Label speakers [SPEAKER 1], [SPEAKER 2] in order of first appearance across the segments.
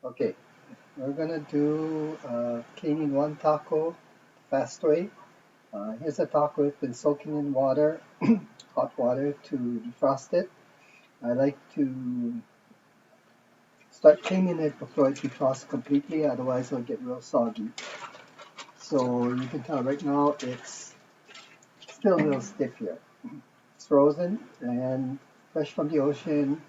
[SPEAKER 1] Okay, we're gonna do cleaning one taco fast way. Here's a taco that's been soaking in water, hot water to defrost it. I like to start cleaning it before it defrosts completely, otherwise it'll get real soggy. So you can tell right now it's still a little stiff here. It's frozen and fresh from the ocean,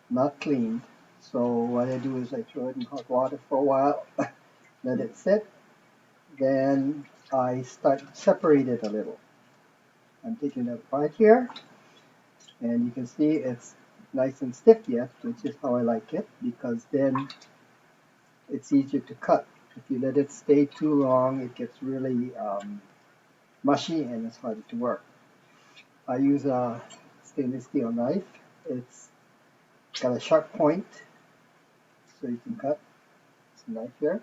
[SPEAKER 1] not cleaned. So what I do is I throw it in hot water for a while, let it sit, then I start to separate it a little. I'm taking it apart here, and you can see it's nice and stiff yet, which is how I like it, because then it's easier to cut. If you let it stay too long, it gets really mushy and it's harder to work. I use a stainless steel knife. It's got a sharp point, so you can cut. It's a knife here.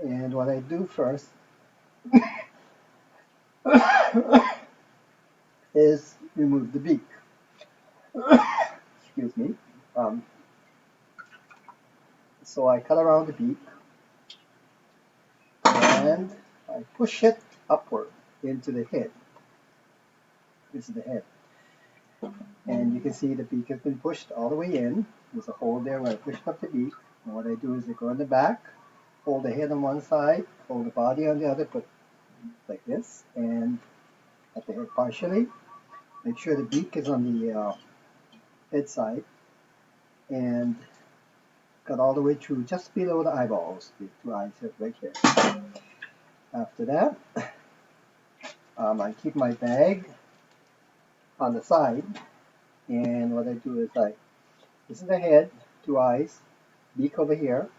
[SPEAKER 1] And what I do first is remove the beak. Excuse me. Um, so I cut around the beak and I push it upward into the head. This is the head. And you can see the beak has been pushed all the way in. There's a hole there where I pushed up the beak. And what I do is I go in the back, hold the head on one side, hold the body on the other, put like this, and at the head partially. Make sure the beak is on the head side, and cut all the way through just below the eyeballs, the two eyes right here. After that, I keep my bag on the side, and what I do is this is the head, two eyes, beak over here,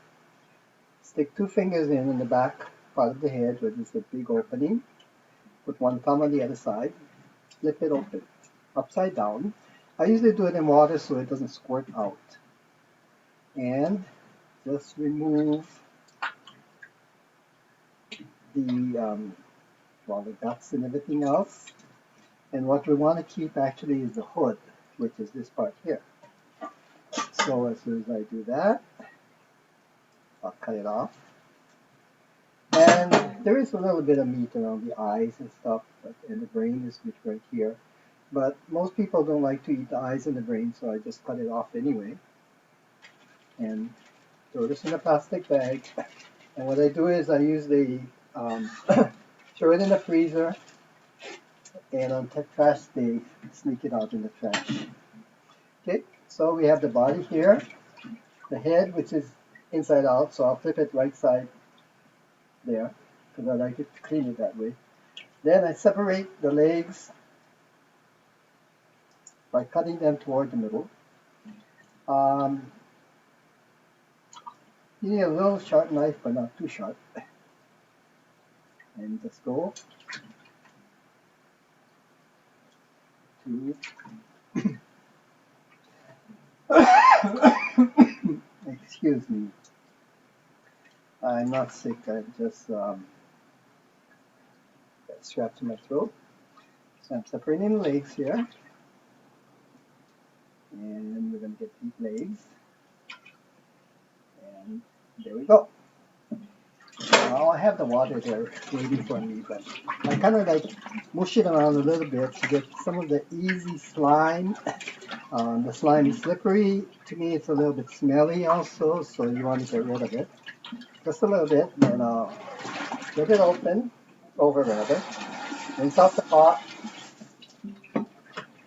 [SPEAKER 1] stick two fingers in the back part of the head where there's a big opening, put one thumb on the other side, flip it open, upside down. I usually do it in water so it doesn't squirt out. And just remove the guts and everything else. And what we want to keep actually is the hood, which is this part here. So as soon as I do that, I'll cut it off. And there is a little bit of meat around the eyes and stuff, and the brain is right here. But most people don't like to eat the eyes and the brain, so I just cut it off anyway. And throw this in a plastic bag. And what I do is I use the throw it in the freezer, and on trash day, sneak it out in the trash. Okay, so we have the body here, the head, which is inside out, so I'll flip it right side there, because I like it to clean it that way. Then I separate the legs by cutting them toward the middle. Um, you need a little sharp knife, but not too sharp. And just go to excuse me. I'm not sick. I'm just strapped to my throat. So I'm separating the legs here, and we're going to get these legs. And there we go. Now I have the water there waiting for me, but I kind of like mush it around a little bit to get some of the easy slime. The slime is slippery. To me, it's a little bit smelly also, so you want to get rid of it. Just a little bit, then I'll get it over rather. Rinse out the pot,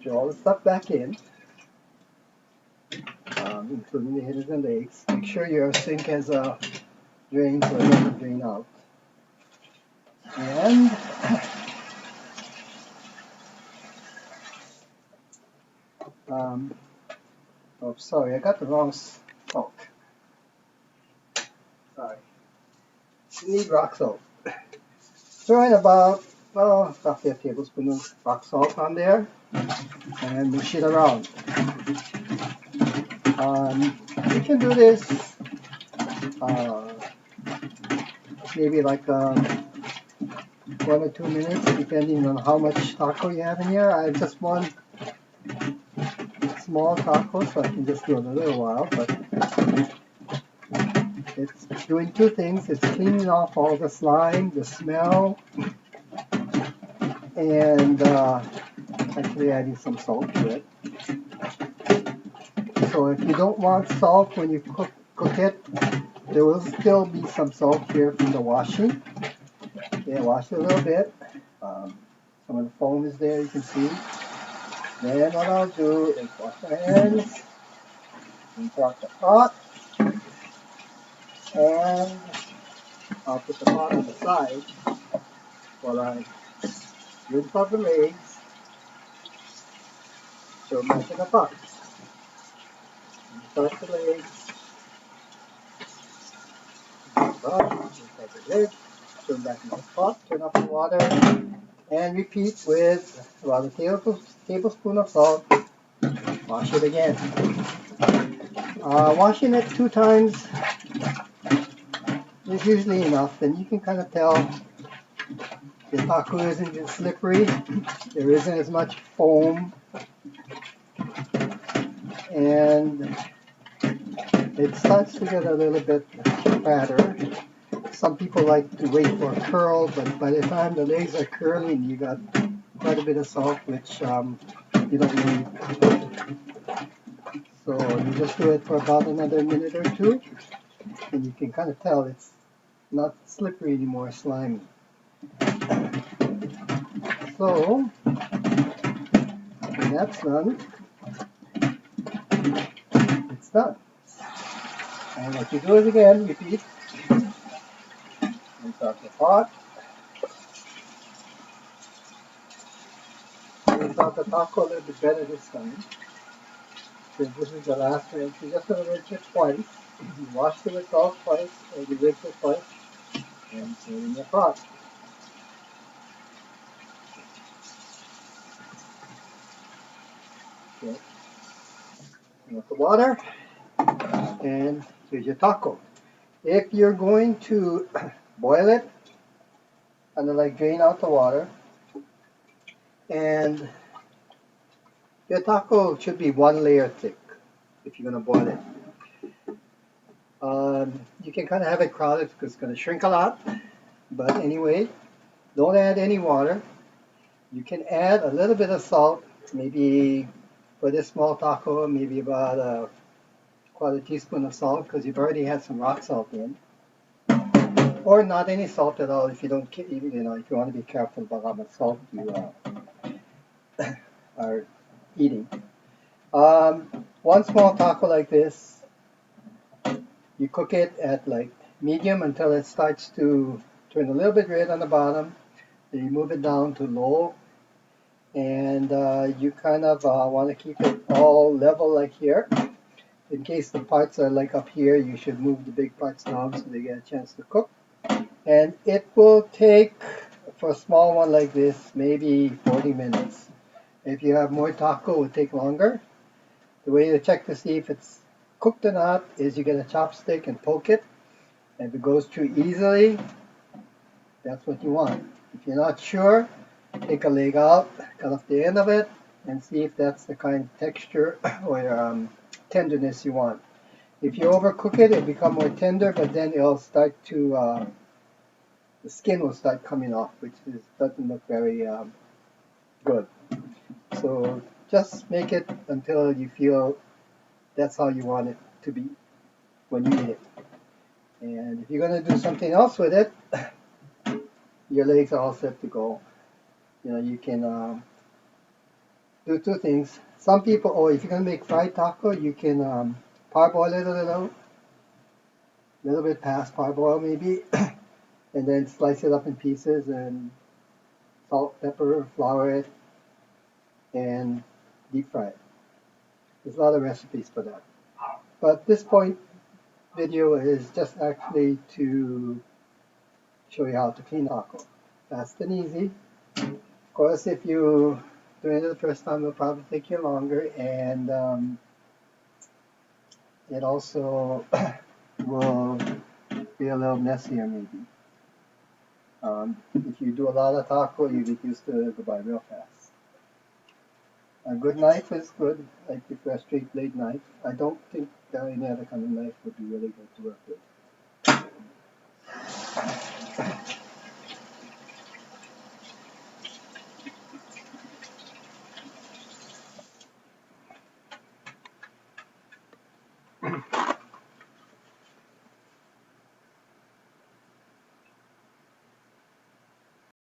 [SPEAKER 1] throw all the stuff back in, including the headers and legs. Make sure your sink has a drain so it doesn't drain out. And oh, sorry, I got the wrong salt. Sorry. You need rock salt. Throw in about, roughly a tablespoon of rock salt on there and mush it around. You can do this uh, maybe like 1 or 2 minutes, depending on how much taco you have in here. I have just one small taco, so I can just do it a little while, but It's doing two things. It's cleaning off all the slime, the smell, and actually adding some salt to it. So if you don't want salt when you cook it, there will still be some salt here from the washing. Okay, wash it a little bit. Some of the foam is there, you can see. Then what I'll do is wash my hands, rinse out the pot, and I'll put the pot on the side while I rinse out the legs, throw them back in the pot. Rinse out the legs, rinse out the legs, throw them back in the pot, turn off the water, and repeat with about a tablespoon of salt. Wash it again. Washing it 2 times is usually enough, and you can kind of tell the tako isn't as slippery. There isn't as much foam, and it starts to get a little bit fatter. Some people like to wait for a curl, but by the time the legs are curling, you got quite a bit of salt, which you don't need. So you just do it for about another minute or two, and you can kind of tell it's not slippery anymore, slimy. So when that's done, it's done. And what you do is again, repeat. Rinse out the pot. Rinse out the tako a little bit better this time. Since this is the last rinse, you're just going to rinse it twice. You wash it with salt twice, or you rinse it twice, and put it in your pot. Okay. With the water, and here's your tako. If you're going to boil it, kind of like drain out the water, and your tako should be 1 layer thick if you're going to boil it. You can kind of have it crowded because it's going to shrink a lot, but anyway, don't add any water. You can add a little bit of salt, maybe for this small tako, maybe about a 1/4 teaspoon of salt because you've already had some rock salt in, or not any salt at all if you don't, if you want to be careful about how much salt you are eating. One small tako like this, you cook it at like medium until it starts to turn a little bit red on the bottom. Then you move it down to low, and you kind of want to keep it all level like here. In case the parts are like up here, you should move the big parts down so they get a chance to cook. And it will take, for a small one like this, maybe 40 minutes. If you have more tako, it will take longer. The way to check to see if it's cooked or not is you get a chopstick and poke it. And if it goes through easily, that's what you want. If you're not sure, take a leg out, cut off the end of it, and see if that's the kind of texture or tenderness you want. If you overcook it, it'll become more tender, but then it'll start to, the skin will start coming off, which doesn't look very good. So just make it until you feel that's how you want it to be when you eat it. And if you're going to do something else with it, your legs are all set to go. You can do two things. Some people, if you're going to make fried tako, you can parboil it a little bit past parboil maybe, and then slice it up in pieces and salt, pepper, flour it, and deep fry it. There's a lot of recipes for that. But this point video is just actually to show you how to clean tako. Fast and easy. Of course, if you doing it the first time, it'll probably take you longer, and it also will be a little messier maybe. If you do a lot of tako, you get used to it, go by real fast. A good knife is good, like if you're a straight blade knife. I don't think any other kind of knife would be really good to work with.